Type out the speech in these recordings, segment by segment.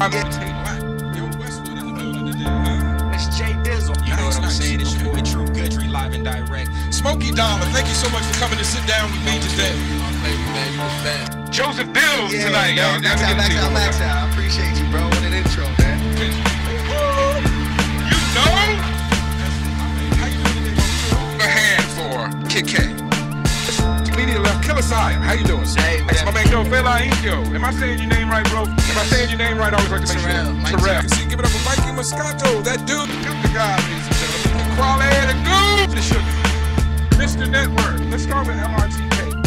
It's Jay Dizzle. You know what I'm saying? It's your boy True Goodry, live and direct. Smokey Dollar, thank you so much for coming to sit down with me today. Joseph Bills tonight, y'all. Max out. I appreciate you, bro. What an intro, man. You know? How you doing today? A hand for Kid K. Comedian left Killer Sire. How you doing, sir? Hey, man. That's my man, Joe Fela Inkyo. Am I saying your name right, bro? Am I saying your name right? I always like to make sure. Terrell. See, give it up for Mikey Moscato. That dude, the guy, ladies and gentlemen. Crawl ahead and go. The sugar. Mr. Network. Let's start with MRTK.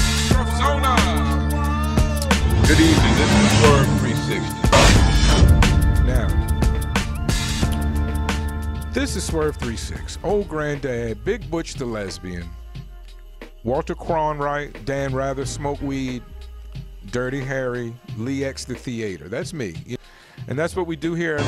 Zona. Good evening, this is Swerve 360. Now, this is Swerve 36. Old Granddad, Big Butch the Lesbian, Walter Cronwright, Dan Rather, Smoke Weed, Dirty Harry, Lee X the Theater. That's me. And that's what we do here.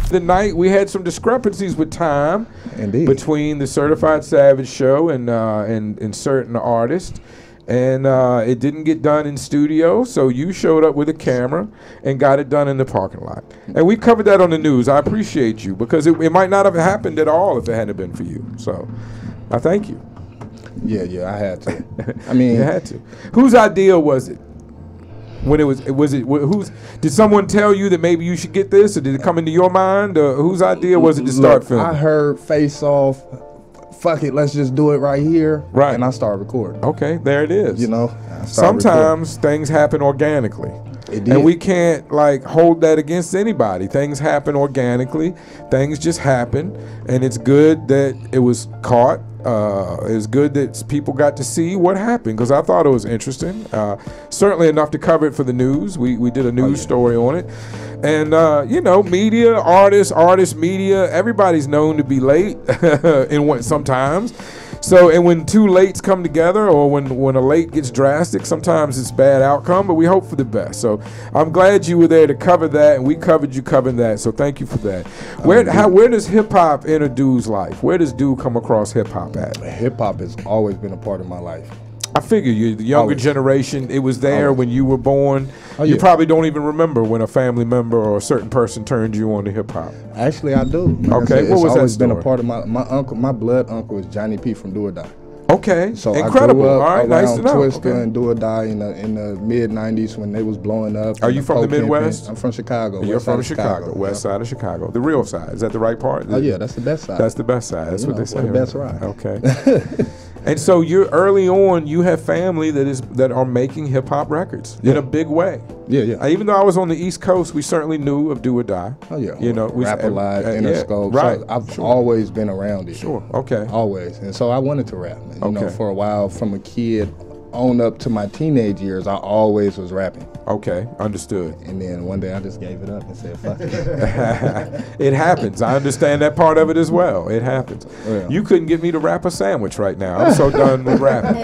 The night we had some discrepancies with time. Indeed. Between the Certified Savage show and certain artists, and it didn't get done in studio, so you showed up with a camera and got it done in the parking lot. And we covered that on the news. I appreciate you, because it might not have happened at all if it hadn't been for you. So I thank you. Yeah, I had to. I mean, you had to. Whose idea was it? When whose? Did someone tell you that maybe you should get this, or did it come into your mind? Or whose idea was it to start filming? I heard Face Off, fuck it, let's just do it right here. Right. And I started recording. Okay, there it is. You know, sometimes things happen organically. It did. And we can't like hold that against anybody. Things happen organically. Things just happen, and it's good that it was caught. It's good that people got to see what happened, because I thought it was interesting. Certainly enough to cover it for the news. We did a news story on it. And, you know, media, artists, media, everybody's known to be late sometimes. So, and when two lates come together, or when a late gets drastic, sometimes it's bad outcome, but we hope for the best. So I'm glad you were there to cover that, and we covered you covering that, so thank you for that. Where does hip-hop enter Dude's life? Where does Dude come across hip-hop at? Hip-hop has always been a part of my life. I figure you, the younger generation, it was there when you were born. You probably don't even remember when a family member or a certain person turned you on to hip hop. Actually, I do. Like okay, what was that story? It's always been a part of my uncle. My blood uncle is Johnny P from Do or Die. Okay, so incredible. I grew up all right, nice to know. Twista and Do or Die in the mid '90s when they was blowing up. Are you from the Midwest? I'm from Chicago. You're from Chicago, west side of Chicago. The real side. Is that the right part? Oh yeah, that's the best side. That's the best side. That's what they say. The best ride. Okay. And so you're early on. You have family that are making hip hop records in a big way. Yeah. Even though I was on the East Coast, we certainly knew of Do or Die. Oh yeah. You know, Rap Alive, Interscope. Right. So I've always been around it. Sure. Okay. Always, and so I wanted to rap. You know, for a while, from a kid on up to my teenage years, I always was rapping. Okay, understood. And then one day I just gave it up and said, fuck it. It happens. I understand that part of it as well. It happens. Yeah. You couldn't get me to rap a sandwich right now. I'm so done with rapping.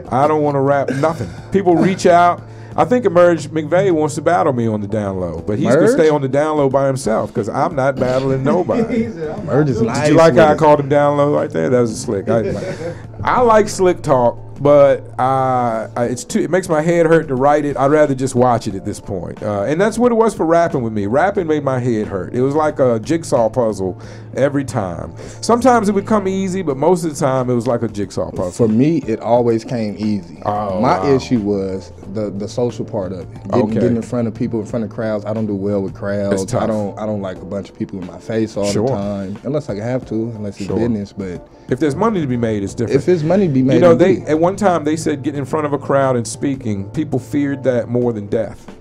I don't want to rap nothing. People reach out. I think Emerge McVeigh wants to battle me on the down low, but he's going to stay on the down low by himself, because I'm not battling nobody. Emerge is nice. Did you like how I called him down low right there? That was slick. I like slick talk, but it makes my head hurt to write it. I'd rather just watch it at this point. And that's what it was for rapping with me. Rapping made my head hurt. It was like a jigsaw puzzle every time. Sometimes it would come easy, but most of the time it was like a jigsaw puzzle. For me, it always came easy. My issue was the social part of it. Getting in front of people, in front of crowds. I don't do well with crowds. I don't like a bunch of people in my face all the time, unless I have to, unless it's business. But if there's money to be made, it's different. If there's money to be made, you know, at one time they said getting in front of a crowd and speaking, people feared that more than death.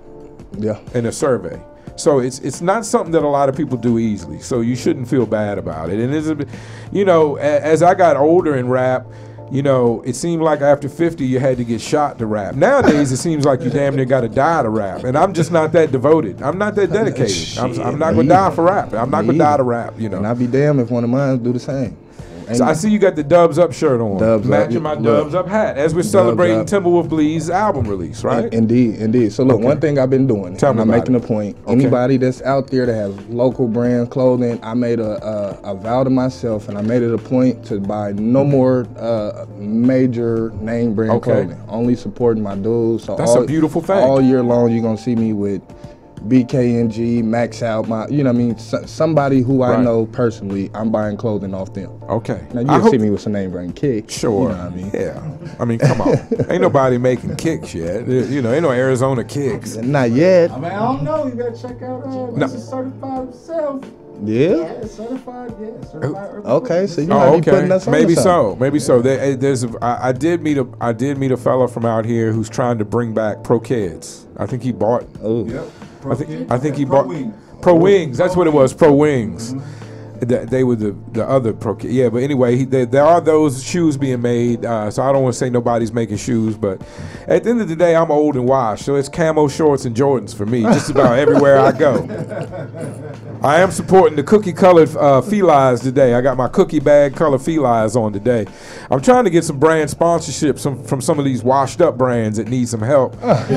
Yeah. In a survey. So it's not something that a lot of people do easily. So you shouldn't feel bad about it. And you know, as I got older in rap, you know, it seemed like after 50 you had to get shot to rap. Nowadays it seems like you damn near got to die to rap, and I'm just not that devoted. I'm not that dedicated. I'm not gonna die for rap. I'm not gonna die to rap. You know. And I'd be damned if one of mine do the same. So I see you got the Dubs Up shirt on, matching my Dubs Up hat as we're celebrating Timberwolf Bleed's album release, right? Indeed. So look, one thing I've been doing, and I'm making a point. Anybody that's out there that has local brand clothing, I made a vow to myself, and I made it a point to buy no more major name brand clothing. Only supporting my dudes. So that's a beautiful thing. All year long, you're gonna see me with BKNG, Max Out, you know what I mean? Somebody who I know personally, I'm buying clothing off them. Okay. Now you'll see me with some name brand kicks. Sure. You know what I mean? Yeah. I mean, come on. Ain't nobody making kicks yet. You know, ain't no Arizona kicks. Not yet. I mean, I don't know. You gotta check out this is certified himself. Yeah. Certified. Certified. Okay, so you might be putting us on maybe so. Maybe so. I did meet a fella from out here who's trying to bring back Pro Kids. I think he bought. Oh. Yep. I think he bought Pro Wings. That's what it was. Pro Wings. They were the other Pro Kids. Yeah, but anyway, there are those shoes being made. So I don't want to say nobody's making shoes, but at the end of the day, I'm old and washed. So it's camo shorts and Jordans for me, just about everywhere I go. I am supporting the cookie-colored felines today. I got my cookie bag color felines on today. I'm trying to get some brand sponsorships from some of these washed-up brands that need some help,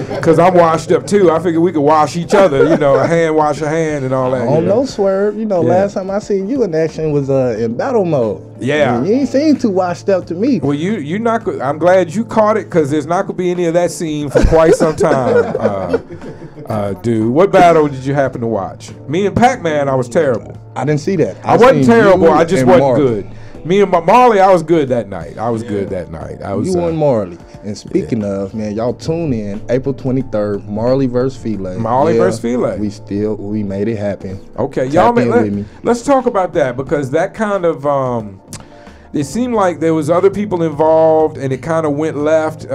because I'm washed up too. I figured we could wash each other, you know, a hand wash a hand and all that. Oh, no swerve. You know, last time I seen you in action was in battle mode. Yeah. I mean, you ain't seem too washed up to me. Well, you're not. I'm glad you caught it, because there's not gonna be any of that scene for quite some time. Dude, what battle did you happen to watch? Me and Pac-Man, I was terrible. I didn't see that. I wasn't terrible. I just wasn't good. Me and Marley, I was good that night. I was good that night. I was. You and Marley. And speaking of, man, y'all tune in April 23rd, Marley vs. Philae. Marley vs. Philae. We made it happen. Okay, y'all, let's talk about that, because that kind of it seemed like there was other people involved, and it kind of went left.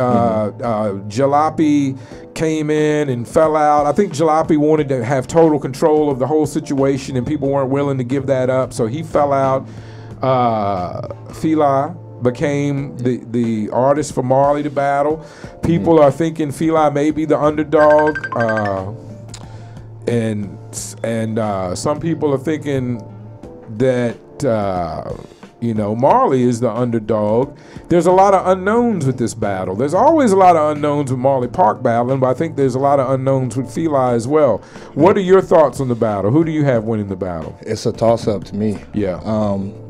Jalopy came in and fell out. I think Jalopy wanted to have total control of the whole situation, and people weren't willing to give that up, so he fell out. Philae became the artist for Marley to battle. People are thinking Philae may be the underdog, and some people are thinking that Marley is the underdog. There's a lot of unknowns with this battle. There's always a lot of unknowns with Marley Park battling, but I think there's a lot of unknowns with Philae as well. What are your thoughts on the battle? Who do you have winning the battle? It's a toss-up to me. Yeah.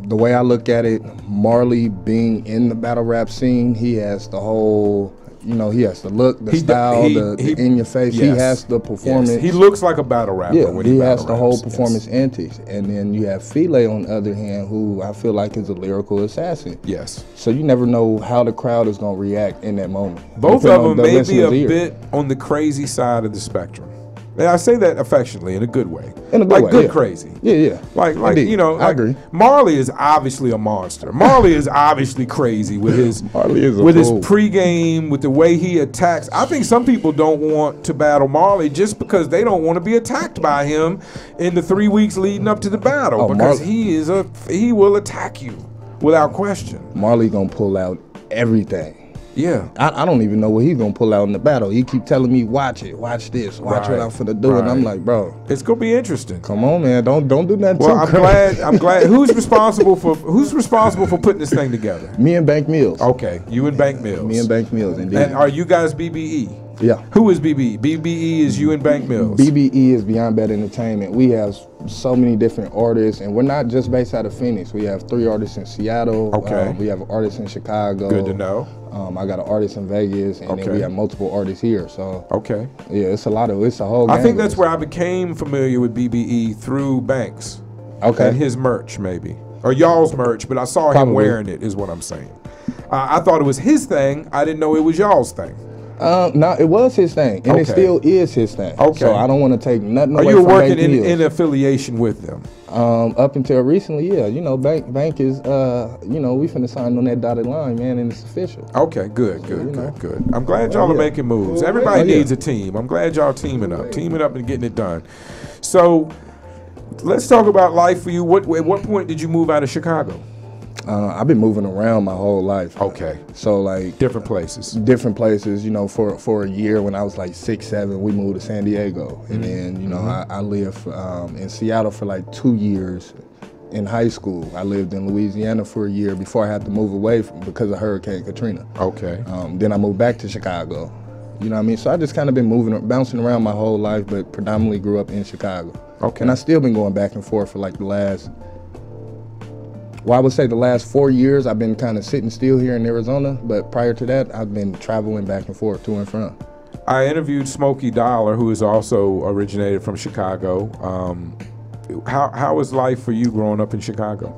The way I look at it, Marley being in the battle rap scene, he has the whole, he has the look, the style, the in your face. Yes. He has the performance. Yes. He looks like a battle rapper. Yeah, when he has the whole performance antics. And then you have Philae on the other hand, who I feel like is a lyrical assassin. Yes. So you never know how the crowd is going to react in that moment. Both of them may be a bit on the crazy side of the spectrum. And I say that affectionately, in a good way. In a good way, good crazy. Yeah. Like I agree. Marley is obviously a monster. Marley is obviously crazy with his his pregame, with the way he attacks. I think some people don't want to battle Marley just because they don't want to be attacked by him in the 3 weeks leading up to the battle, because he will attack you without question. Marley gonna pull out everything. Yeah, I don't even know what he's gonna pull out in the battle. He keep telling me, watch it, watch this, watch what I'm finna do, and I'm like, bro, it's gonna be interesting. Come on, man, don't do nothing. Well, I'm glad. Who's responsible for putting this thing together? Me and Bank Mills. Okay, you and Bank Mills. Me and Bank Mills, indeed. And are you guys BBE? Yeah. Who is BBE? BBE is you and Bank Mills. BBE is Beyond Bad Entertainment. We have so many different artists, and we're not just based out of Phoenix. We have 3 artists in Seattle. Okay. We have artists in Chicago. Good to know. I got an artist in Vegas, and then we have multiple artists here. So yeah, it's a whole. I think that's where I became familiar with BBE, through Banks. Okay. And his merch, maybe, or y'all's merch, but I saw him wearing it. Is what I'm saying. I thought it was his thing. I didn't know it was y'all's thing. No, it was his thing, and it still is his thing. Okay. So I don't want to take nothing away from Bank. Are you working in affiliation with them? Up until recently, yeah. Bank is, we finna sign on that dotted line, man, and it's official. Okay, good. I'm glad y'all are making moves. Everybody needs a team. I'm glad y'all teaming up and getting it done. So let's talk about life for you. At what point did you move out of Chicago? I've been moving around my whole life. Okay. So like different places. For a year when I was like 6, 7, we moved to San Diego, and then I lived in Seattle for like 2 years, in high school. I lived in Louisiana for a year before I had to move away because of Hurricane Katrina. Okay. Then I moved back to Chicago. You know what I mean? So I just kind of been bouncing around my whole life, but predominantly grew up in Chicago. Okay. And I still been going back and forth for like the last, well, I would say the last 4 years I've been kind of sitting still here in Arizona, but prior to that, I've been traveling back and forth to and from. I interviewed Smokey Dollar, who is also originated from Chicago. How was life for you growing up in Chicago?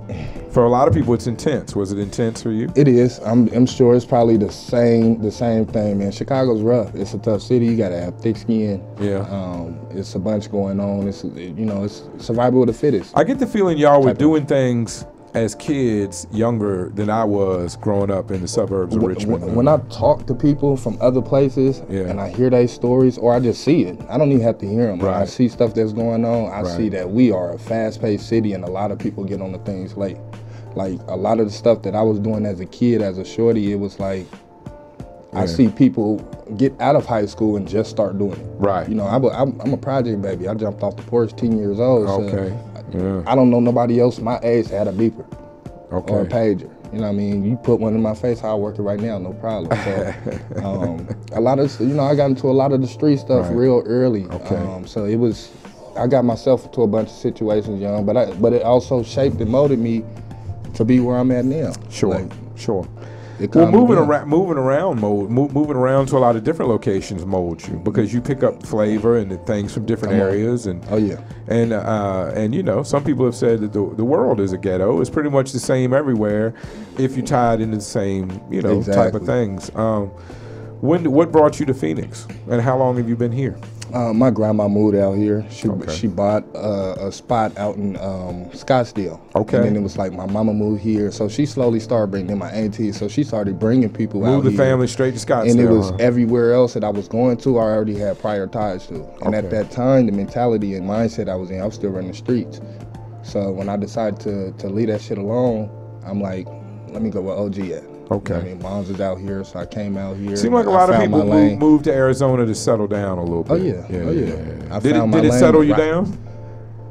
For a lot of people, it's intense. Was it intense for you? It is. I'm sure it's probably the same thing, man. Chicago's rough. It's a tough city. You gotta have thick skin. Yeah. It's a bunch going on. It's it's survival of the fittest. I get the feeling y'all were doing things as kids younger than I was growing up in the suburbs of Richmond. When I talk to people from other places and I hear their stories, or I just see it, I don't even have to hear them. Right. When I see stuff that's going on, I see that we are a fast-paced city and a lot of people get on the things late. Like a lot of the stuff that I was doing as a kid, as a shorty, it was like, I see people get out of high school and just start doing it. Right. You know, I'm a project baby. I jumped off the porch 10 years old. Okay. So I don't know nobody else my age that had a beeper or a pager. You know what I mean? You put one in my face, I'll work it right now, no problem. So a lot of, I got into a lot of the street stuff real early. Okay. So it was, I got myself into a bunch of situations young, but it also shaped and molded me to be where I'm at now. Sure, sure. Well, moving around to a lot of different locations molds you, because you pick up flavor and the things from different areas, and and some people have said that the world is a ghetto. It's pretty much the same everywhere if you tie it into the same type of things. What brought you to Phoenix, and how long have you been here? My grandma moved out here. She bought a spot out in Scottsdale. Okay. And then it was like my mama moved here, so she slowly started bringing my aunties. So she started bringing people out here. Moved the family straight to Scottsdale. And it was everywhere else that I was going to, I already had prior ties to. And at that time, the mentality and mindset I was in, I was still running the streets. So when I decided to leave that shit alone, I'm like, let me go where OG at. Okay. I mean, mom's is out here, so I came out here. Seemed like a lot of people moved to Arizona to settle down a little bit. Oh yeah. Did it settle you down?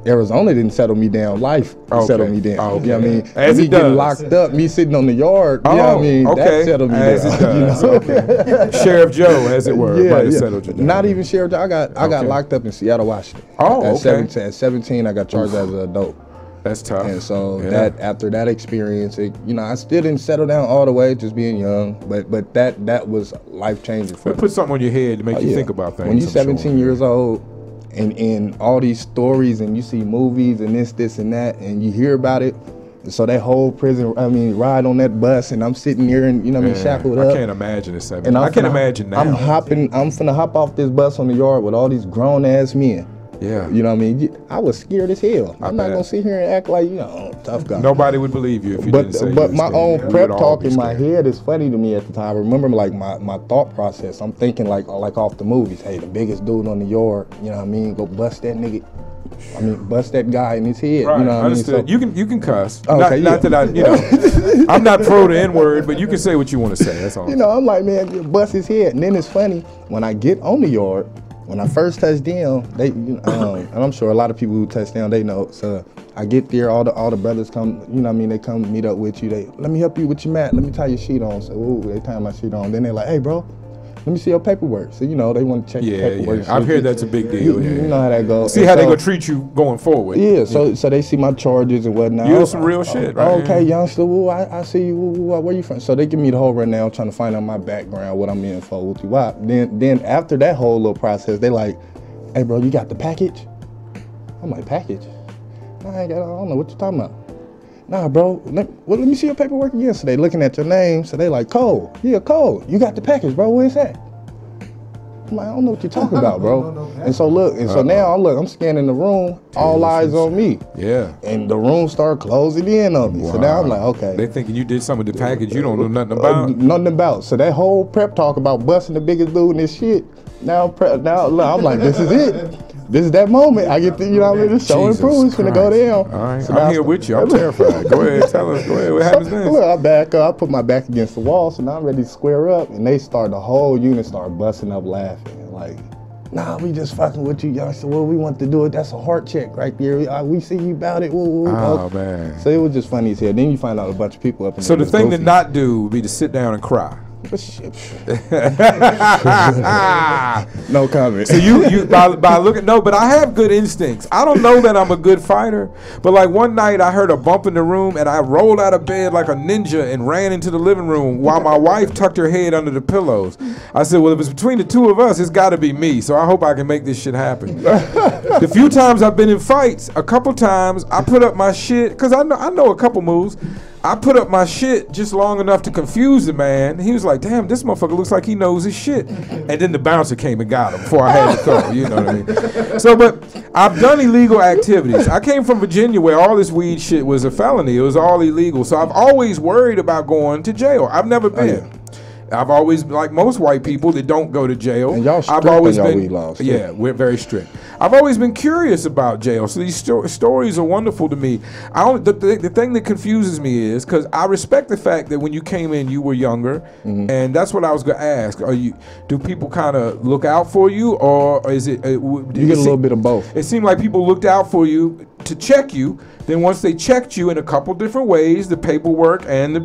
Arizona didn't settle me down. Life settled me down. Okay. You know what I mean? As me getting locked up, me sitting on the yard, you know what I mean? That settled me as down. It does. Okay. Sheriff Joe, as it were, might have settled you down. Not even Sheriff Joe. I got locked up in Seattle, Washington. At 17, I got charged as an adult. That's tough. And so after that experience, I still didn't settle down all the way, just being young, but that was life changing for me. Put something on your head to make you think about things. When you're 17 years old, and all these stories, and you see movies and this and that, and you hear about it. So that whole prison, ride on that bus, and I'm sitting here and shackled up. I can't imagine it. And I can't imagine now. I'm finna hop off this bus on the yard with all these grown ass men. Yeah. You know what I mean? I was scared as hell. I'm not gonna sit here and act like, tough guy. Nobody would believe you if you didn't say. But my own prep talk in my head is funny to me at the time. I remember like my thought process. I'm thinking like off the movies. Hey, the biggest dude on the yard, you know what I mean? Go bust that nigga. Bust that guy in his head. Right, you know what understood. I mean? So, you can cuss. Not that I, I'm not pro the N-word, but you can say what you want to say. That's all. I'm like, man, bust his head. And then it's funny, when I get on the yard, when I first touched down, and I'm sure a lot of people who touch down, they know. So I get there, all the brothers come, they come meet up with you. They, let me help you with your mat. Let me tie your sheet on. So they tie my sheet on. Then they're like, hey, bro, let me see your paperwork. So, they want to check your paperwork. Yeah, I've heard that's a big deal. You know how that goes. See how they gonna treat you going forward. Yeah, so they see my charges and whatnot. You some real shit, right? Okay, youngster, I see you. Where you from? So they give me the whole rundown, trying to find out my background, what I'm in for, Then after that whole little process, they like, hey, bro, you got the package? I'm like, package? I don't know what you're talking about. Nah, bro, let me see your paperwork again. So they looking at your name, so they like, Cole. Yeah, Cole, you got the package, bro, where's that? I'm like, I don't know what you're talking about, bro. And so now I'm scanning the room, all eyes on me. Yeah. And the room started closing in on me. Wow. So now I'm like, okay. They thinking you did some of the package you don't know nothing about. Nothing about. So that whole prep talk about busting the biggest dude in this shit, now look, I'm like, this is it. This is that moment. I get to, the show and prove it's gonna go down. All right, so I'm here with you. I'm terrified. Go ahead, tell us. Go ahead. What happens next? Look, I back up. I put my back against the wall, so now I'm ready to square up. And the whole unit start busting up laughing. Like, nah, we just fucking with you. Y'all said, well, we want to do it. That's a heart check right there. We see you about it. Oh, man. So it was just funny as hell. Then you find out a bunch of people up in there. So the thing to not do would be to sit down and cry. No comment. So you by looking, no, but I have good instincts. I don't know that I'm a good fighter, but like one night I heard a bump in the room and I rolled out of bed like a ninja and ran into the living room while my wife tucked her head under the pillows. I said, well, if it's between the two of us, it's got to be me. So I hope I can make this shit happen. The few times I've been in fights, a couple times I put up my shit because I know a couple moves. I put up my shit just long enough to confuse the man. He was like, damn, this motherfucker looks like he knows his shit. And then the bouncer came and got him before I had to throw, you know what I mean? So, but I've done illegal activities. I came from Virginia where all this weed shit was a felony. It was all illegal. So I've always worried about going to jail. I've never been. Oh, yeah. I've always, like most white people that don't go to jail, and y'all strict I've always on y'all been, weed laws, yeah, we're very strict. I've always been curious about jail, so these stories are wonderful to me. The thing that confuses me is because I respect the fact that when you came in, you were younger, and that's what I was going to ask. Do people kind of look out for you, or is it? You get a little bit of both. It seemed like people looked out for you to check you. Then once they checked you in a couple different ways, the paperwork and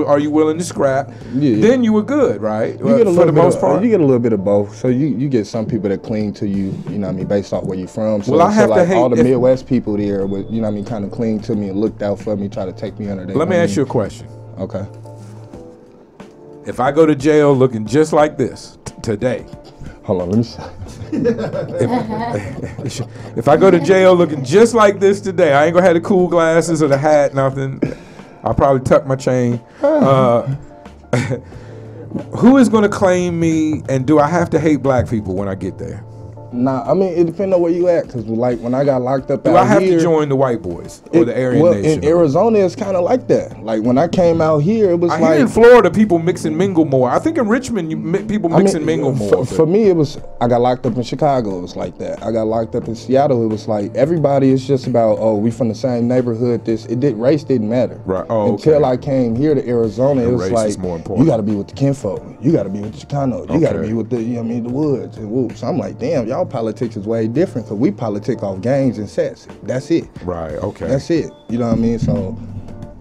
are you willing to scrap? Yeah. Then you were good, right? You get a little bit of, you get a little bit of both. So you get some people that cling to you, you know what I mean, based off where you're from. So, well, I have like to hate all the Midwest people there would, you know what I mean, kind of cling to me and looked out for me, try to take me under their Let me ask you a question. Okay. If I go to jail looking just like this today. Hold on, let me see. If I go to jail looking just like this today, I ain't gonna have the cool glasses or the hat, nothing. I'll probably tuck my chain. Who is gonna claim me, and do I have to hate black people when I get there? Nah, I mean, it depends on where you at, because like when I got locked up out here... Do I have to join the white boys or the Aryan Nation? In Arizona, it's kind of like that. Like when I came out here, it was like... Here in Florida, people mix and mingle more. I think in Richmond, people mix and mingle more. For me, it was... I got locked up in Chicago, it was like that. I got locked up in Seattle, it was like everybody is just about, oh, we from the same neighborhood. Race didn't matter. Right. Oh, Until I came here to Arizona, it was like, more important. You got to be with the kinfolk. You got to be with the Chicano. You got to be with the, you know what I mean, the woods and whoops. So I'm like, damn, y'all politics is way different, because we politic off gangs and sets. That's it. Right, okay. That's it. You know what I mean? So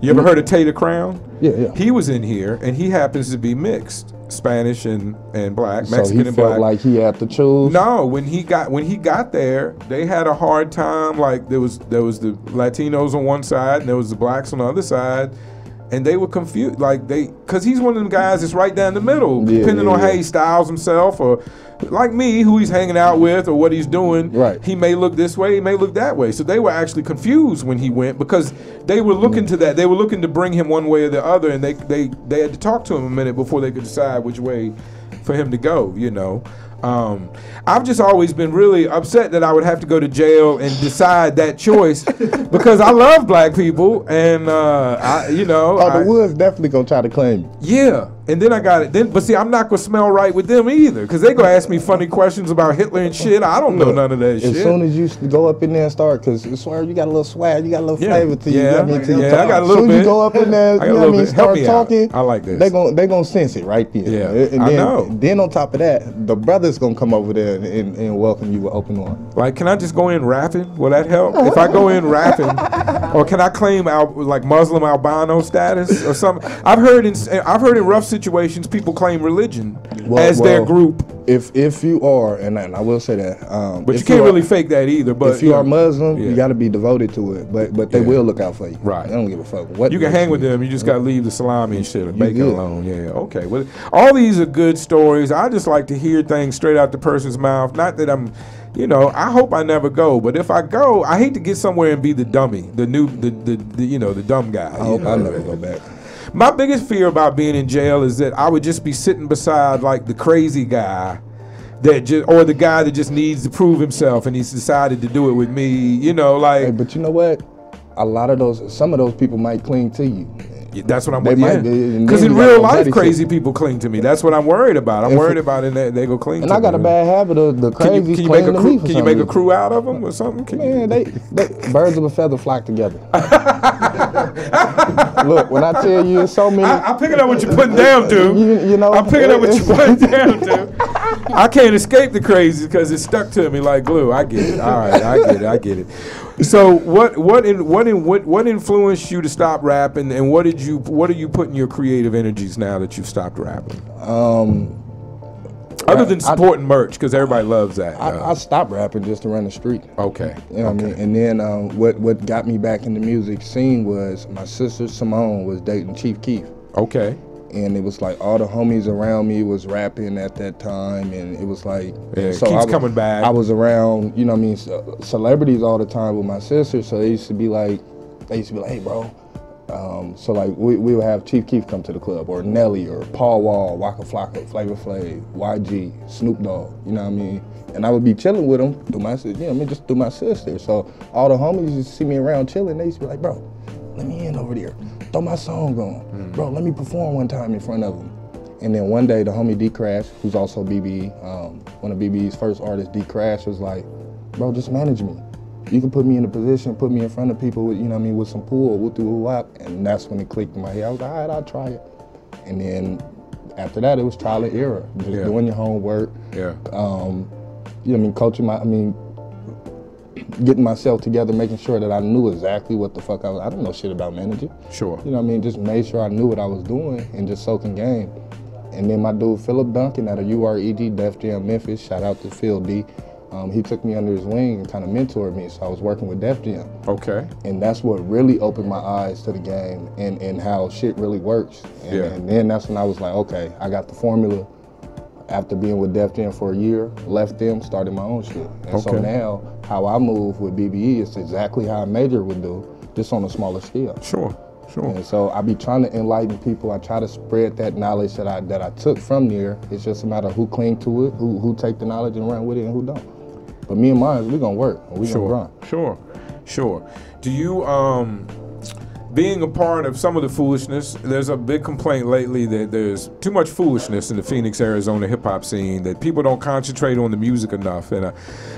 you ever heard of Tater Crown? Yeah. He was in here and he happens to be mixed. Spanish and black, Mexican so he and felt black. Like he had to choose. No, when he got there, they had a hard time. Like there was the Latinos on one side and there was the blacks on the other side. And they were confused, because he's one of them guys that's right down the middle, depending on how he styles himself, or like me, who he's hanging out with, or what he's doing. Right. He may look this way, he may look that way. So they were actually confused when he went, because they were looking to that. They were looking to bring him one way or the other, and they had to talk to him a minute before they could decide which way for him to go, you know. I've just always been really upset that I would have to go to jail and decide that choice because I love black people and the Woods definitely gonna try to claim you. Yeah, and then I got it. But see, I'm not gonna smell right with them either because they gonna ask me funny questions about Hitler and shit. I don't know none of that shit. As soon as you go up in there and start, because I swear you got a little swag, you got a little flavor to you. Yeah, I got a little bit. As soon as you go up in there, you know what I mean, start talking. I like this. They gonna sense it right there. Yeah, and I know. Then on top of that, the brother's gonna come over there and welcome you with open arms. Like, can I just go in rapping? Will that help? If I go in rapping, or can I claim like Muslim albino status or something? I've heard in rough situations people claim religion as their group. If you are, and I will say that, but you can't really fake that either. But if you are Muslim, you got to be devoted to it. But they will look out for you. Right. They don't give a fuck what. You can hang with them. You just got to leave the salami and shit and bacon alone. Yeah. Okay. Well, all these are good stories. I just like to hear things straight out the person's mouth. Not that I'm. I hope I never go, but if I go, I hate to get somewhere and be the dummy, the dumb guy. I hope I never go back. My biggest fear about being in jail is that I would just be sitting beside like the crazy guy or the guy that just needs to prove himself and he's decided to do it with me, like. Hey, but you know what? Some of those people might cling to you. That's what I'm worried. Because in real life, crazy people cling to me. That's what I'm worried about. I'm worried about it. They go cling to me. And I got a bad habit of the crazies clinging to me. Can you make a crew out of them or something? Man, they birds of a feather flock together. Look, when I tell you it's so many. I'm picking up what you're putting down, dude. You know, I'm picking up what you're putting down, dude. I can't escape the crazy because it's stuck to me like glue. I get it. All right, I get it. So what influenced you to stop rapping, and what are you putting your creative energies now that you've stopped rapping? Other than supporting merch, because everybody loves that. I stopped rapping just to run the street. Okay. You know what I mean? And then what got me back in the music scene was my sister Simone was dating Chief Keef. Okay. And it was like all the homies around me was rapping at that time, and it was like, so Keef's coming back. I was around, you know what I mean, celebrities all the time with my sister, so they used to be like, hey bro. So like we would have Chief Keef come to the club, or Nelly, or Paul Wall, Waka Flocka, Flavor Flav, YG, Snoop Dogg, you know what I mean? And I would be chilling with them through my, you know what I mean, just through my sister. So all the homies used to see me around chilling, they used to be like, bro, let me in over there. Throw my song on. Bro, let me perform one time in front of them. And then one day the homie D-Crash, who's also BBE, one of BBE's first artists, D-Crash, was like, bro, just manage me. You can put me in a position, put me in front of people with, you know what I mean, with some pull, whoop-de-whoop-wop. And that's when it clicked in my head. I was like, all right, I'll try it. And then after that, it was trial and error. Just doing your homework. Yeah. You know what I mean, coaching getting myself together, making sure that I knew exactly what the fuck I don't know shit about managing. Sure. You know what I mean? Just made sure I knew what I was doing and just soaking game. And then my dude, Philip Duncan out of UREG, Def Jam Memphis, shout out to Phil D. He took me under his wing and kind of mentored me, so I was working with Def Jam. Okay. And that's what really opened my eyes to the game and how shit really works. And then that's when I was like, okay, I got the formula. After being with Def Jam for a year, left them, started my own shit. And so now, how I move with BBE is exactly how a major would do, just on a smaller scale. Sure. And so I be trying to enlighten people. I try to spread that knowledge that I took from there. It's just a matter of who cling to it, who take the knowledge and run with it, and who don't. But me and mine, we gonna work, and we gonna grind. Sure. Do you, being a part of some of the foolishness, there's a big complaint lately that there's too much foolishness in the Phoenix, Arizona hip-hop scene, that people don't concentrate on the music enough. And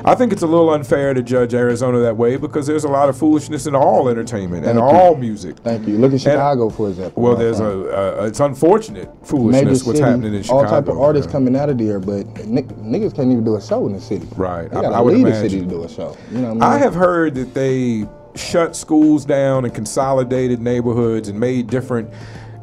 I think it's a little unfair to judge Arizona that way, because there's a lot of foolishness in all entertainment and all music. Thank you. Look at Chicago, for example. Well, there's it's unfortunate foolishness what's happening in Chicago. All type of artists coming out of there, but niggas can't even do a show in the city. Right. They gotta leave the city to do a show. You know what I mean? I have heard that they shut schools down and consolidated neighborhoods and made different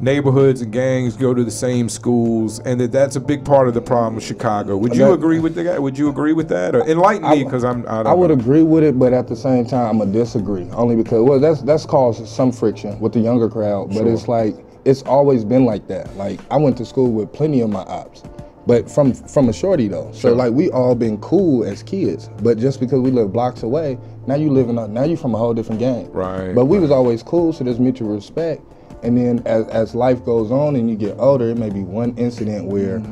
neighborhoods and gangs go to the same schools, and that's a big part of the problem with Chicago. Would you agree with that? Would you agree with that? Or enlighten me, because I would agree with it, but at the same time, I'm gonna disagree. Only because that's caused some friction with the younger crowd. But it's like it's always been like that. Like I went to school with plenty of my ops. But from a shorty though. So like we all been cool as kids, but just because we live blocks away, now you from a whole different gang. Right. But we was always cool, so there's mutual respect. And then as life goes on and you get older, it may be one incident where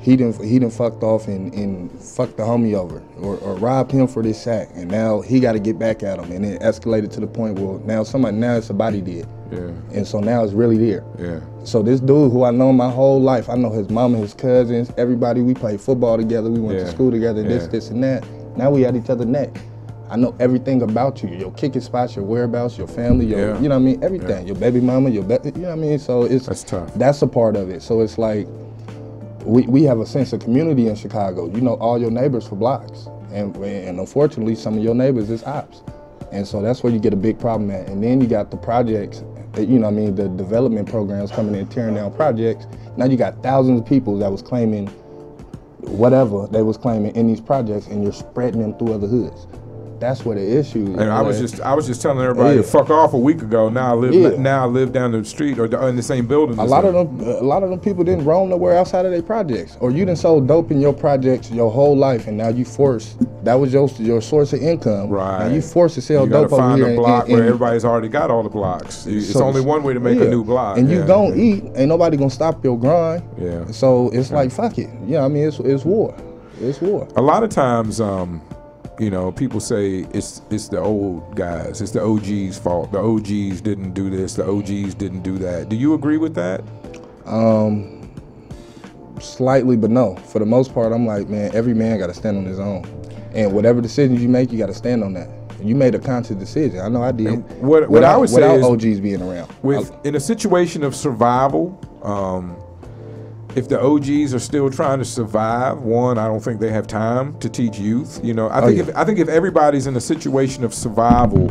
he done fucked off and fucked the homie over or robbed him for this sack, and now he got to get back at him, and it escalated to the point where now it's a body dead. Yeah. And so now it's really there. Yeah. So this dude who I know my whole life, I know his mama, his cousins, everybody. We played football together. We went to school together. This, and that. Now we at each other's neck. I know everything about you, your kicking spots, your whereabouts, your family, you know what I mean, everything. Your baby mama, you know what I mean. So that's tough. That's a part of it. So it's like we have a sense of community in Chicago. You know all your neighbors for blocks, and unfortunately some of your neighbors is ops. And so that's where you get a big problem at. And then you got the projects, you know what I mean, the development programs coming in, tearing down projects. Now you got thousands of people that was claiming whatever they was claiming in these projects, and you're spreading them through other hoods. That's where the issue is. And I was just telling everybody to fuck off a week ago. Now I live down the street or in the same building. A lot of them people didn't roam nowhere outside of their projects. Or you done sold dope in your projects your whole life, and now you forced. That was your source of income. Right. Now you forced to sell dope over here. You gotta find a block where everybody's already got all the blocks. It's only one way to make a new block. And you gon' eat. Ain't nobody gonna stop your grind. Yeah. So it's like fuck it. Yeah, I mean it's war. It's war. A lot of times. You know, people say it's the old guys, it's the OG's fault. The OGs didn't do this, the OGs didn't do that. Do you agree with that? Slightly, but no. For the most part, I'm like, man, every man got to stand on his own. And whatever decisions you make, you got to stand on that. You made a conscious decision. I know I did. What I would say without is, OGs being around. In a situation of survival, if the OGs are still trying to survive, one, I don't think they have time to teach youth. You know, I think if everybody's in a situation of survival,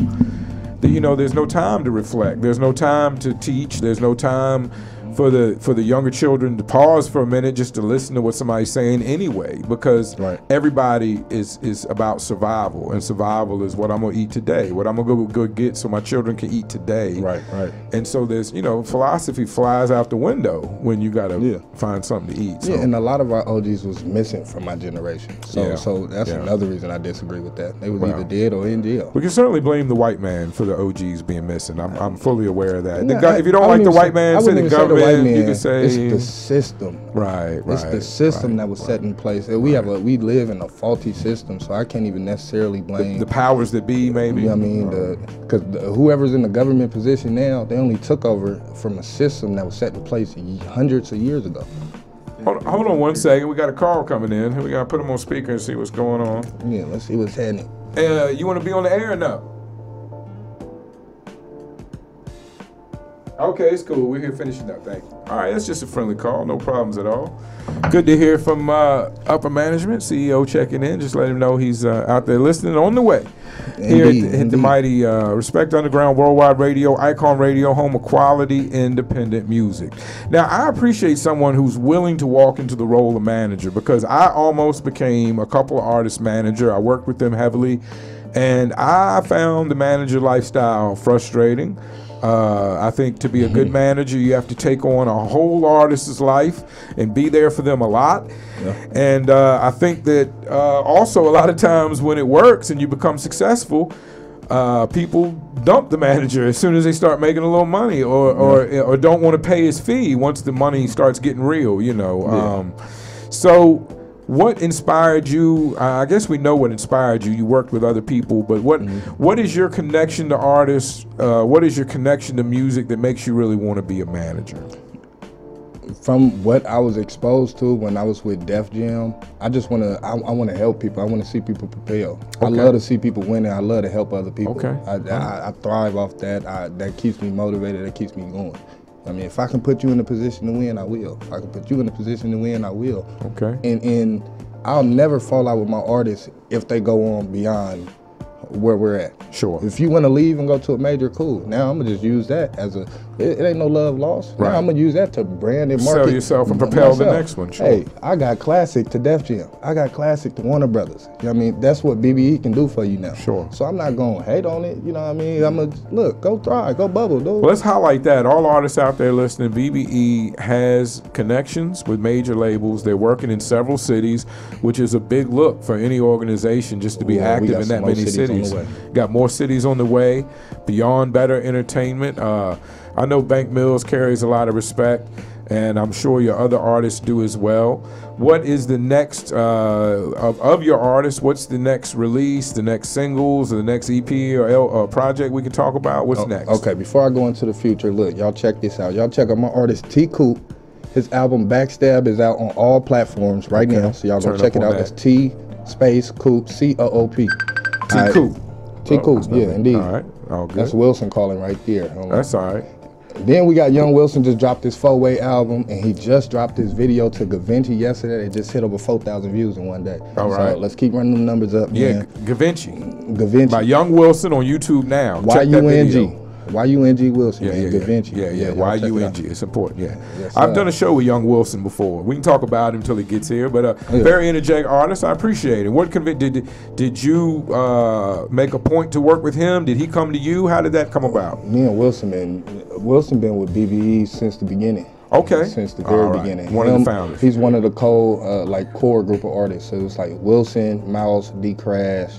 you know, there's no time to reflect. There's no time to teach. There's no time for the younger children to pause for a minute just to listen to what somebody's saying anyway, because everybody is about survival, and survival is what I'm gonna eat today, what I'm gonna go get so my children can eat today. Right. And so there's, you know, philosophy flies out the window when you gotta find something to eat. So. Yeah, and a lot of our OGs was missing from my generation. So that's another reason I disagree with that. They was either dead or in jail. We can certainly blame the white man for the OGs being missing. I'm fully aware of that. If you don't like the white man, say the government. You can say it's the system. It's the system that was set in place. We we live in a faulty system, so I can't even necessarily blame the powers that be, maybe. You know what I mean? Because whoever's in the government position now, they only took over from a system that was set in place hundreds of years ago. Hold on one second. We got a call coming in. We got to put them on speaker and see what's going on. Yeah, let's see what's happening. You want to be on the air or no? Okay, it's cool. We're here finishing up. Thank you. All right, that's just a friendly call. No problems at all. Good to hear from upper management. CEO checking in. Just let him know he's out there listening on the way. Here at the mighty Respect Underground Worldwide Radio, Icon Radio, home of quality independent music. Now, I appreciate someone who's willing to walk into the role of manager, because I almost became a couple of artists manager. I worked with them heavily, and I found the manager lifestyle frustrating. I think to be a good manager, you have to take on a whole artist's life and be there for them a lot. And I think that also a lot of times when it works and you become successful, people dump the manager as soon as they start making a little money, or don't want to pay his fee once the money starts getting real, you know. So what inspired you? I guess we know what inspired you. You worked with other people, but what is your connection to artists? What is your connection to music that makes you really want to be a manager? From what I was exposed to when I was with Def Jam, I just want to. I want to help people. I want to see people propel. I love to see people winning. I love to help other people. I thrive off that. That keeps me motivated. That keeps me going. I mean, if I can put you in a position to win, I will. If I can put you in a position to win, I will. And I'll never fall out with my artists if they go on beyond where we're at. If you want to leave and go to a major, cool. Now I'm gonna just use that as it ain't no love lost. Now I'm gonna use that to brand and market. Sell yourself and propel the next one. Hey, I got classic to Def Jam. I got classic to Warner Brothers. You know what I mean? That's what BBE can do for you now. So I'm not gonna hate on it. You know what I mean? I'm gonna look, go thrive, go bubble, dude. Well, let's highlight that. All artists out there listening, BBE has connections with major labels. They're working in several cities, which is a big look for any organization just to be active in that many cities. Got more cities on the way, beyond better entertainment. I know Bank Mills carries a lot of respect, and I'm sure your other artists do as well. What is the next, of your artists, what's the next release, the next singles, or the next EP or project we can talk about? What's next? Okay, before I go into the future, look, y'all check this out. Y'all check out my artist T Coop. His album Backstab is out on all platforms right now, so y'all go check it out. That's T space Coop, C-O-O-P. T Coop. T Coop, yeah, indeed. All right, all good. That's Wilson calling right there. That's all right. Then we got Young Wilson just dropped his 4-way album, and he just dropped his video to Gavinci yesterday. It just hit over 4,000 views in one day. All right. So let's keep running them numbers up, man. Gavinci. By Young Wilson on YouTube now. Y-U-N-G. Y-U-N-G Wilson, Gavinci. Yeah, Y-U-N-G. It's important, I've done a show with Young Wilson before. We can talk about him until he gets here, but very energetic artist. I appreciate it. What did you make a point to work with him? Did he come to you? How did that come about? Me and Wilson been with BBE since the beginning. Since the very beginning. One of the founders. He's one of the core group of artists. So it was like Wilson, Mouse, D-Crash,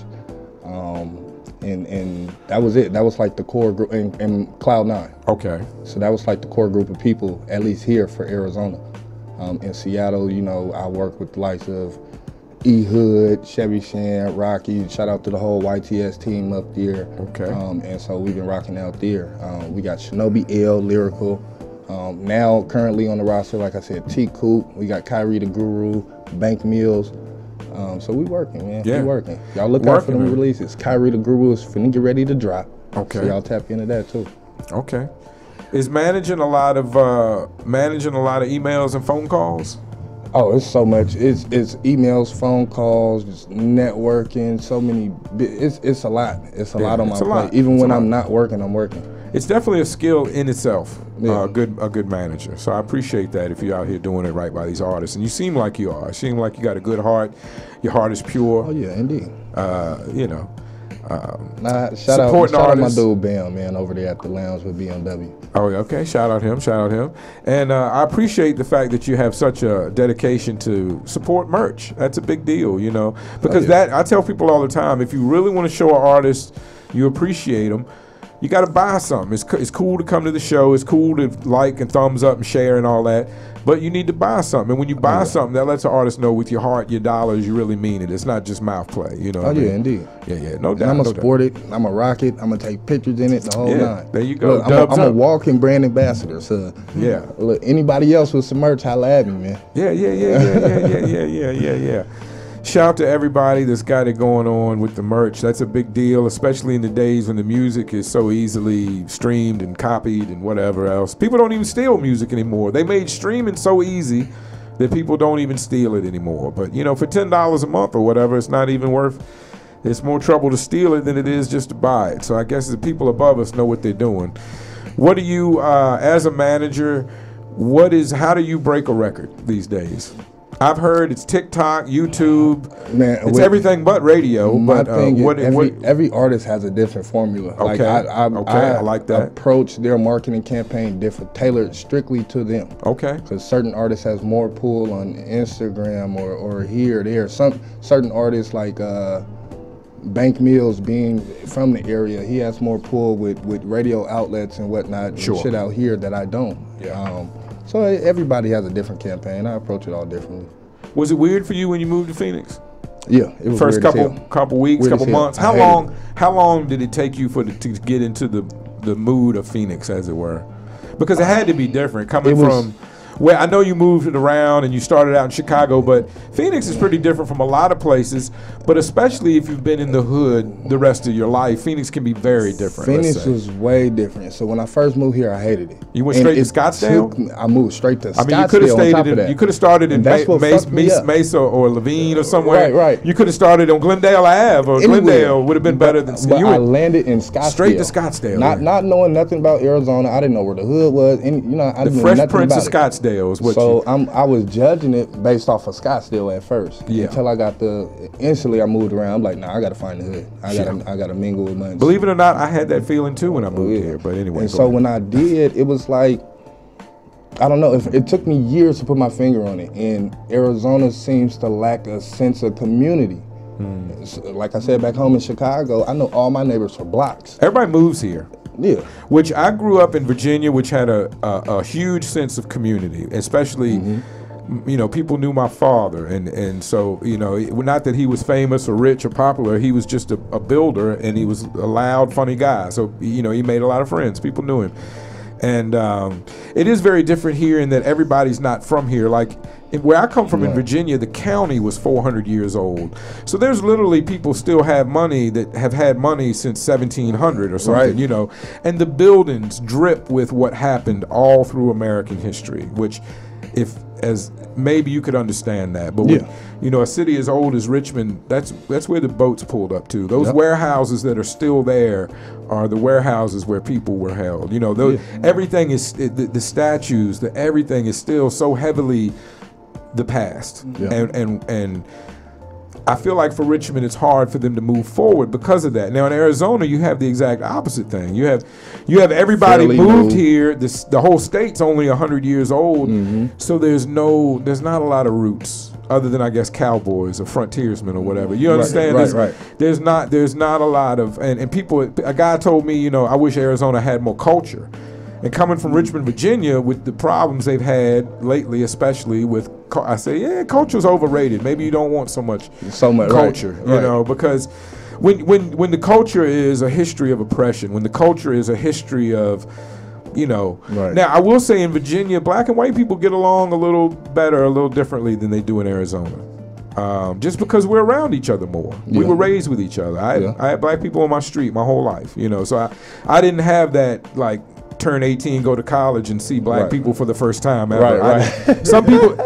and that was it. That was like the core group, and Cloud9. So that was like the core group of people, at least here for Arizona. In Seattle, you know, I work with the likes of E-Hood, Chevy Shan, Rocky. Shout out to the whole YTS team up there. And so we've been rocking out there. We got Shinobi L, Lyrical. Now currently on the roster, like I said, T Coop. We got Kyrie the Guru, Bank Mills. So we working, man. Yeah. We working. Y'all look out for them releases. Kyrie the Guru is finna get ready to drop. Okay. So y'all tap into that too. Okay. Is managing a lot of emails and phone calls? Oh, it's so much. It's emails, phone calls, just networking. So many. It's a lot. It's a lot on my plate. Even when I'm not working, I'm working. It's definitely a skill in itself. Yeah. A good manager. So I appreciate that if you're out here doing it right by these artists, and you seem like you are. You seem like you got a good heart. Your heart is pure. Oh yeah, indeed. You know. Shout out my dude Bam, man, over there at the lounge with BMW. Oh, okay. Shout out him. And I appreciate the fact that you have such a dedication to support merch. That's a big deal, you know, because that I tell people all the time, if you really want to show an artist you appreciate them, you got to buy something. It's cool to come to the show. It's cool to like and thumbs up and share and all that. But you need to buy something. And when you buy something, that lets the artist know with your heart, your dollars, you really mean it. It's not just mouth play. You know what I mean? Indeed. Yeah, no doubt. And I'm going to sport it. I'm going to rock it. I'm going to take pictures in it, the whole nine. There you go. Look, I'm a walking brand ambassador. So look, anybody else with some merch, holla at me, man. Yeah. Shout out to everybody that's got it going on with the merch. That's a big deal, especially in the days when the music is so easily streamed and copied and whatever else. People don't even steal music anymore. They made streaming so easy that people don't even steal it anymore. But, you know, for $10 a month or whatever, it's not even worth. It's more trouble to steal it than it is just to buy it. So I guess the people above us know what they're doing. What do you, as a manager, how do you break a record these days? I've heard it's TikTok, YouTube, it's everything but radio. My thing is every artist has a different formula. Okay, I like that. Approach their marketing campaign different, tailored strictly to them. Okay. Because certain artists has more pull on Instagram or here, there. Certain artists like Bank Mills, being from the area, he has more pull with radio outlets and whatnot, and shit out here that I don't. Yeah. So everybody has a different campaign. I approach it all differently. Was it weird for you when you moved to Phoenix? Yeah, it was first weird couple weeks, couple months. How long did it take you to get into the mood of Phoenix, as it were? Because it had to be different coming from. Well, I know you moved it around and you started out in Chicago, but Phoenix is pretty different from a lot of places, but especially if you've been in the hood the rest of your life, Phoenix can be very different. Phoenix was way different. So when I first moved here, I hated it. You went straight to Scottsdale? I moved straight to Scottsdale. I mean, you could have started in Mesa or Levine or somewhere. Right. You could have started on Glendale Ave, or Glendale would have been better than. But I landed in Scottsdale. Straight to Scottsdale. Not knowing nothing about Arizona. I didn't know where the hood was. And, I didn't know nothing about it. The Fresh Prince of Scottsdale. So I was judging it based off of Scottsdale at first. Yeah. Until I got instantly I moved around. I'm like, nah, I gotta find the hood. I gotta mingle with money. Believe it or not, I had that feeling too when I moved here. But anyway. And so when I did, it was like, I don't know, it took me years to put my finger on it. And Arizona seems to lack a sense of community. Like I said, back home in Chicago, I know all my neighbors for blocks. Everybody moves here. Yeah. Which I grew up in Virginia, which had a huge sense of community, especially, people knew my father. And so, not that he was famous or rich or popular, he was just a builder, and he was a loud, funny guy. So, he made a lot of friends. People knew him. And it is very different here in that everybody's not from here. Like, where I come from in Virginia, the county was 400 years old. So there's literally people still have money that have had money since 1700 or something, And the buildings drip with what happened all through American history, which maybe you could understand that. But a city as old as Richmond, that's where the boats pulled up to. Those warehouses that are still there are the warehouses where people were held. Everything is, the statues, everything is still so heavily the past. And I feel like for Richmond it's hard for them to move forward because of that. Now in Arizona you have the exact opposite thing. You have everybody moved here. The whole state's only 100 years old, so there's not a lot of roots other than I guess cowboys or frontiersmen or whatever. You understand? Right. There's not a lot of and people. A guy told me, I wish Arizona had more culture. And coming from Richmond, Virginia, with the problems they've had lately, especially with, I say, culture's overrated. Maybe you don't want so much culture, because when the culture is a history of oppression, when the culture is a history of, Now, I will say in Virginia, black and white people get along a little better, a little differently than they do in Arizona. just because we're around each other more. We were raised with each other. I had black people on my street my whole life, you know. So I didn't have that, like, turn 18, go to college, and see black people for the first time ever. Some people,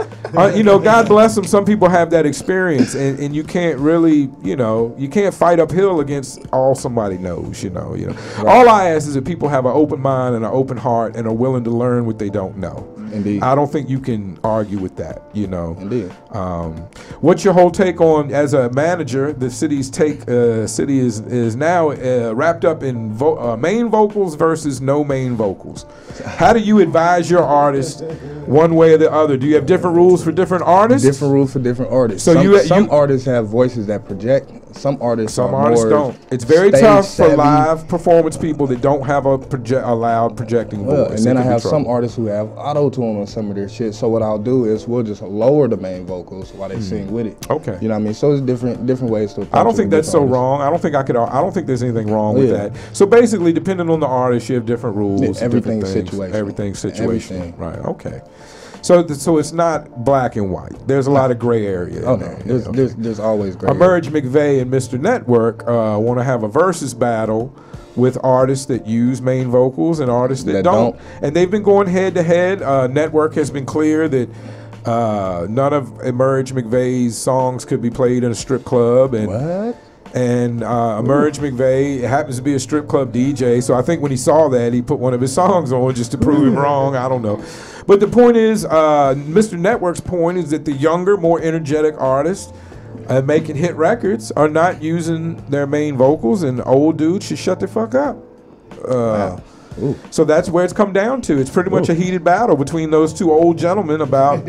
you know, God bless them, some people have that experience, and you can't really, you know, you can't fight uphill against all somebody knows, you know. All I ask is that people have an open mind and an open heart and are willing to learn what they don't know. Indeed. I don't think you can argue with that, you know. Indeed. What's your whole take on, as a manager, the city's city is now wrapped up in main vocals versus no main vocals. How do you advise your artists one way or the other? Do you have different rules for different artists? Different rules for different artists. So some artists have voices that project. Some artists don't. It's very tough for live performance people that don't have a loud projecting voice. And then I have some artists who have auto-tune on some of their shit. So what I'll do is we'll just lower the main vocals while they sing with it. Okay. You know what I mean? So it's different ways to approach it. I don't think that's so wrong. I don't think there's anything wrong with that. So basically, depending on the artist, you have different rules. Everything's situational. Everything's situational. Right. Okay. So it's not black and white. There's a lot of gray area. Oh no, there's always gray. Emerge McVeigh and Mr. Network want to have a versus battle with artists that use main vocals and artists that don't. And they've been going head to head. Network has been clear that none of Emerge McVeigh's songs could be played in a strip club. And what? And Emerge McVeigh happens to be a strip club DJ, so I think when he saw that, he put one of his songs on just to prove him wrong. I don't know. But the point is, Mr. Network's point is that the younger, more energetic artists making hit records are not using their main vocals, and old dudes should shut the fuck up. Wow. So that's where it's come down to. It's pretty much a heated battle between those two old gentlemen about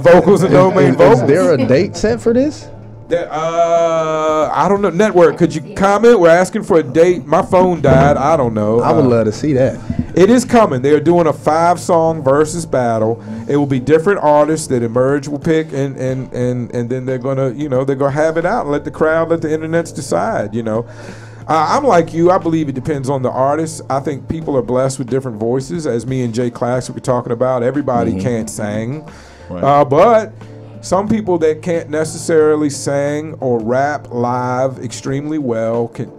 vocals and no main vocals. Is there a date set for this? I don't know. Network, could you comment? We're asking for a date. My phone died. I don't know. I would love to see that. It is coming. They are doing a 5-song versus battle. It will be different artists that Emerge will pick, and then they're gonna, you know, they're gonna have it out and let the crowd, let the internets decide. You know, I'm like you. I believe it depends on the artist. I think people are blessed with different voices, as me and Jay Classic were talking about. Everybody can't sing, but some people that can't necessarily sing or rap live extremely well can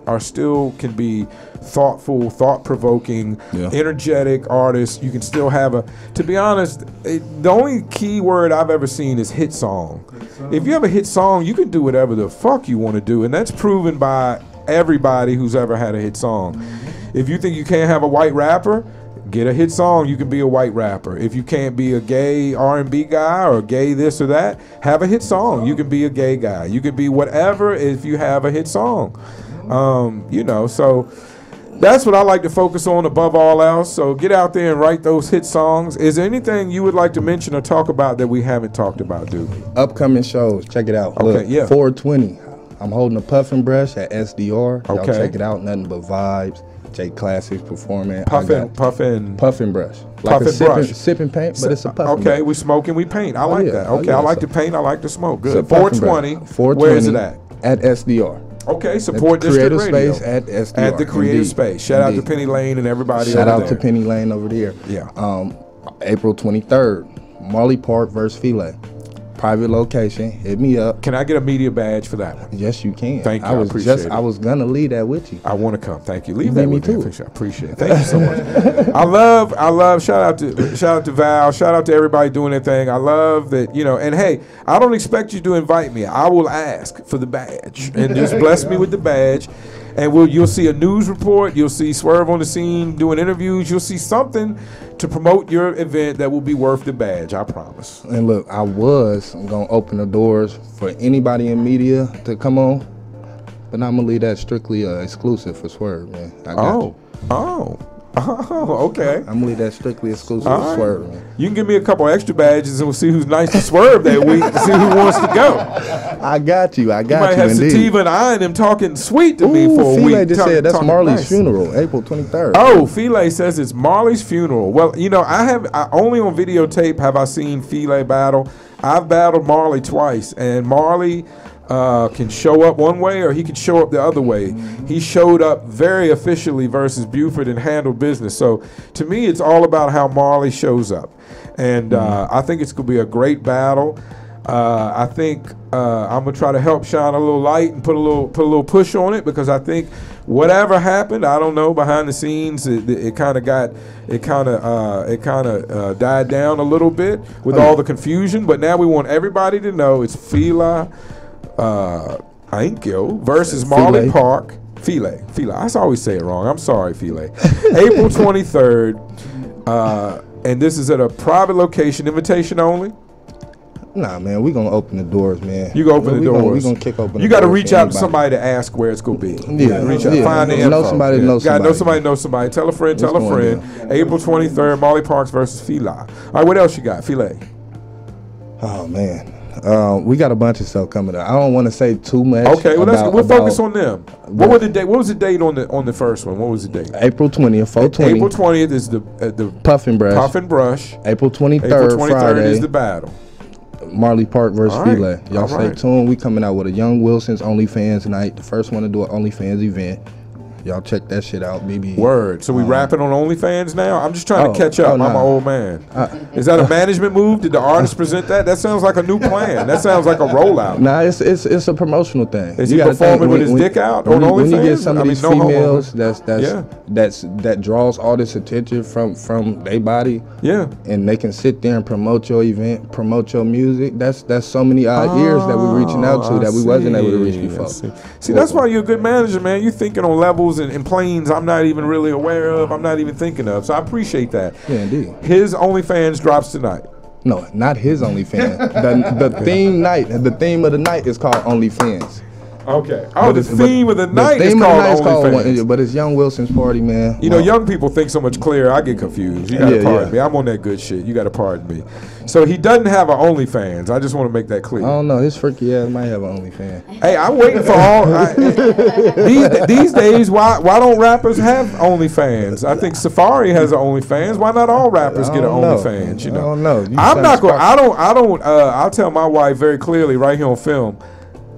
be thoughtful, thought-provoking, energetic artists. You can still have to be honest, the only key word I've ever seen is hit song. If you have a hit song, you can do whatever the fuck you want to do, and that's proven by everybody who's ever had a hit song. If you think you can't have a white rapper, get a hit song, you can be a white rapper. If you can't be a gay R&B guy or gay this or that, have a hit song. You can be a gay guy. You can be whatever if you have a hit song. You know, so that's what I like to focus on above all else. So get out there and write those hit songs. Is there anything you would like to mention or talk about that we haven't talked about, dude? Upcoming shows, check it out. Okay, Look, 420. I'm holding a puffin brush at SDR. Y'all check it out. Nothing but vibes. Jay Classics performing. Puffin brush. Like a sipping paint, but it's a puffin brush. Okay, we smoke and we paint. I like that. Okay, I like to paint. I like to smoke. Good. 420. 420. Where is it at? At SDR. Okay, support District Radio. Creative Space at SDR. At the Creative Space. Shout out to Penny Lane and everybody Shout over there. out to Penny Lane over there. Yeah. April 23rd, Marley Park versus Philae. Private location. Hit me up. Can I get a media badge for that one? Yes, you can. Thank you. I appreciate it. I was gonna leave that with you. I want to come. Thank you. Leave that with me too. I appreciate it. Thank you so much. I love. Shout out to Val. Shout out to everybody doing their thing. I love that, you know. And hey, I don't expect you to invite me. I will ask for the badge and just bless me with the badge. And you'll see a news report. You'll see Swerve on the scene doing interviews. You'll see something to promote your event that will be worth the badge, I promise. And look, I'm going to open the doors for anybody in media to come on, but I'm going to leave that strictly exclusive for Swerve, man. I got you. Oh, okay. I'm going to leave that strictly exclusive for Swerve, man. You can give me a couple extra badges and we'll see who's nice to Swerve that week to see who wants to go. I got you. You might have Sativa and I and him talking sweet to me for a week. Philae just said that's Marley's funeral, April 23rd. Oh, Philae says it's Marley's funeral. Well, you know, I only on videotape have I seen Philae battle. I've battled Marley twice, and Marley can show up one way or he can show up the other way. He showed up very officially versus Buford and handled business. So to me, it's all about how Marley shows up. And I think it's going to be a great battle. I think I'm gonna try to help shine a little light and put a little push on it, because I think whatever happened, I don't know, behind the scenes, it kind of died down a little bit with all the confusion. But now we want everybody to know it's Fila Ainkyo versus Marley Park. Fila. I always say it wrong. I'm sorry, Fila. April 23rd, and this is at a private location, invitation only. Nah, man, we gonna open the doors, man. You gonna open the doors. We gonna kick open. You got to reach out to somebody to ask where it's gonna be. Yeah, reach out, find the info. Know somebody, know somebody. Know somebody. Tell a friend. Tell a friend. April 23rd, Marley Parks versus Fila. All right, what else you got, Fila? Oh man, we got a bunch of stuff coming up. I don't want to say too much. Okay, well we'll focus on them. What was the date? What was the date on the first one? What was the date? April 20th, 420. April 20th is the Puff and Brush. Puff and Brush. April 23rd, Friday is the battle. Marley Park versus Fila. Y'all All stay tuned. We coming out with a Young Wilson's OnlyFans night. The first one to do an OnlyFans event. Y'all check that shit out, BB. Word. So we rapping on OnlyFans now? I'm just trying to catch up. Nah. I'm an old man. Is that a management move? Did the artist present that? That sounds like a new plan. That sounds like a rollout. Nah, it's a promotional thing. Is he performing with his dick out on OnlyFans? When you get some of these females that draws all this attention from their body, and they can sit there and promote your event, promote your music. That's so many odd ears that we're reaching out to that we wasn't able to reach before. See, that's why you're a good manager, man. You're thinking on levels and planes I'm not even really aware of, I'm not even thinking of. So I appreciate that. Yeah, indeed. His OnlyFans drops tonight. No, not his OnlyFans. the theme night, the theme of the night is called OnlyFans. Okay. Oh, the theme of the night is called OnlyFans. But it's Young Wilson's party, man. You know, young people think so much clearer. I get confused. You gotta pardon me. I'm on that good shit. You gotta pardon me. So he doesn't have an OnlyFans. I just want to make that clear. I don't know. His freaky ass might have an OnlyFans. Hey, I'm waiting for all. These days, why don't rappers have OnlyFans? I think Safari has an OnlyFans. Why not all rappers get an OnlyFans? You know. I don't know. I'm not going. I don't. I'll tell my wife very clearly right here on film.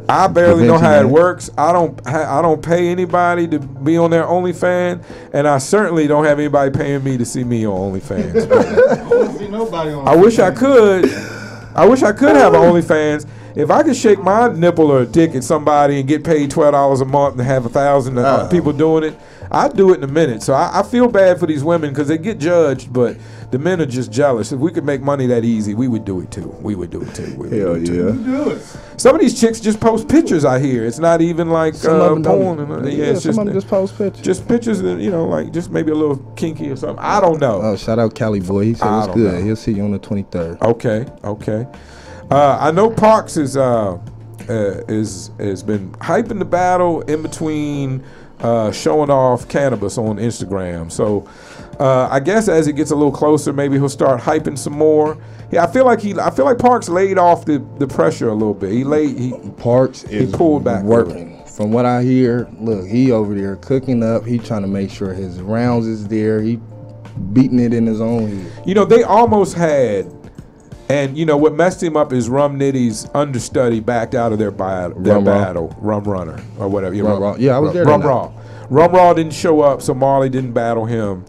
I barely know how it works. I don't pay anybody to be on their OnlyFans, and I certainly don't have anybody paying me to see me on OnlyFans. I wish I could. I wish I could have an OnlyFans. If I could shake my nipple or dick at somebody and get paid $12 a month and have 1,000 people doing it, I'd do it in a minute. So I feel bad for these women because they get judged, but the men are just jealous. If we could make money that easy, we would do it too. We would do it too. Hell yeah. Do it. Some of these chicks just post pictures out here. It's not even like porn. It's just, some of them just post pictures. Just pictures that, you know, like just maybe a little kinky or something. I don't know. Oh, shout out Cali Boy. He said it's good. He'll see you on the 23rd. Okay. I know Parks has been hyping the battle in between showing off cannabis on Instagram. So I guess as it gets a little closer, maybe he'll start hyping some more. Yeah, I feel like Parks laid off the pressure a little bit. Parks is pulled back working. From what I hear, look, he over there cooking up. He trying to make sure his rounds is there. He beating it in his own head. You know, they almost had. And, you know, what messed him up is Rum Nitty's understudy backed out of their battle. Rum Runner, or whatever. Yeah, I was there. Rum Raw didn't show up, so Marley didn't battle him.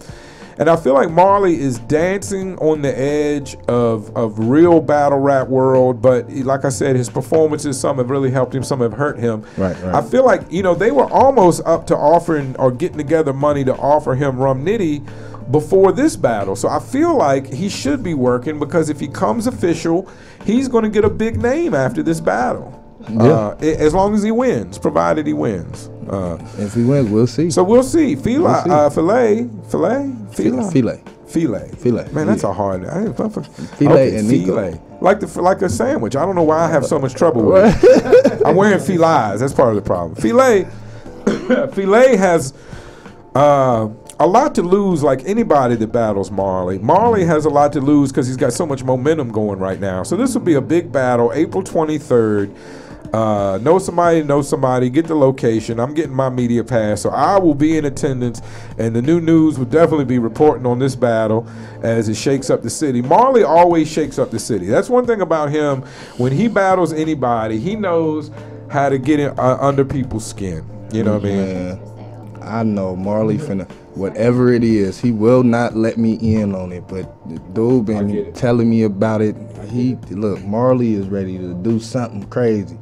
And I feel like Marley is dancing on the edge of real battle rap world, but like I said, his performances, some have really helped him, some have hurt him. Right. I feel like, you know, they were almost up to offering or getting together money to offer him Rum Nitty before this battle. So I feel like he should be working, because if he comes official, he's going to get a big name after this battle. Yeah. As long as he wins, provided he wins. If he wins, we'll see. So we'll see. Filet. Man, that's a hard name. Filet and Nico. Like a sandwich. I don't know why I have so much trouble with it. I'm wearing filets. That's part of the problem. Filet has a lot to lose, like anybody that battles Marley. Marley has a lot to lose because he's got so much momentum going right now. So this will be a big battle, April 23rd. Know somebody, get the location. I'm getting my media pass, so I will be in attendance, and the new news will definitely be reporting on this battle as it shakes up the city. Marley always shakes up the city. That's one thing about him. When he battles anybody, he knows how to get in, under people's skin. You know what I mean? I know Marley finna, whatever it is, he will not let me in on it. But the dude been telling me about it. Look, Marley is ready to do something crazy.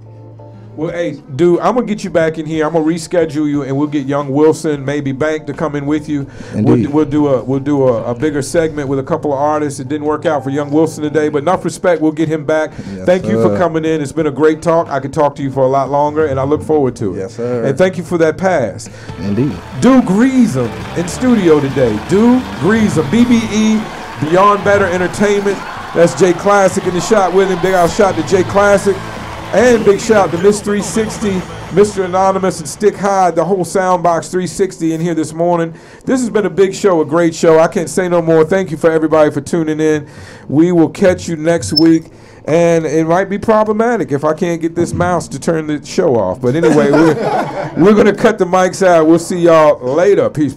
Well, hey, dude, I'm gonna get you back in here. I'm gonna reschedule you, and we'll get Young Wilson, maybe Bank, to come in with you. We'll do a bigger segment with a couple of artists. It didn't work out for Young Wilson today, but enough respect. We'll get him back. Yes, thank you for coming in. It's been a great talk. I could talk to you for a lot longer, and I look forward to it. Yes, sir. And thank you for that pass. Indeed. DOOGreazem in studio today. DOOGreazem, BBE, Beyond Better Entertainment. That's Jay Classic in the shot with him. They got a shot to Jay Classic. And big shout to Miss 360, Mr. Anonymous, and Stick High, the whole Soundbox 360 in here this morning. This has been a big show, a great show. I can't say no more. Thank you for everybody for tuning in. We will catch you next week. And it might be problematic if I can't get this mouse to turn the show off. But anyway, we're going to cut the mics out. We'll see y'all later. Peace.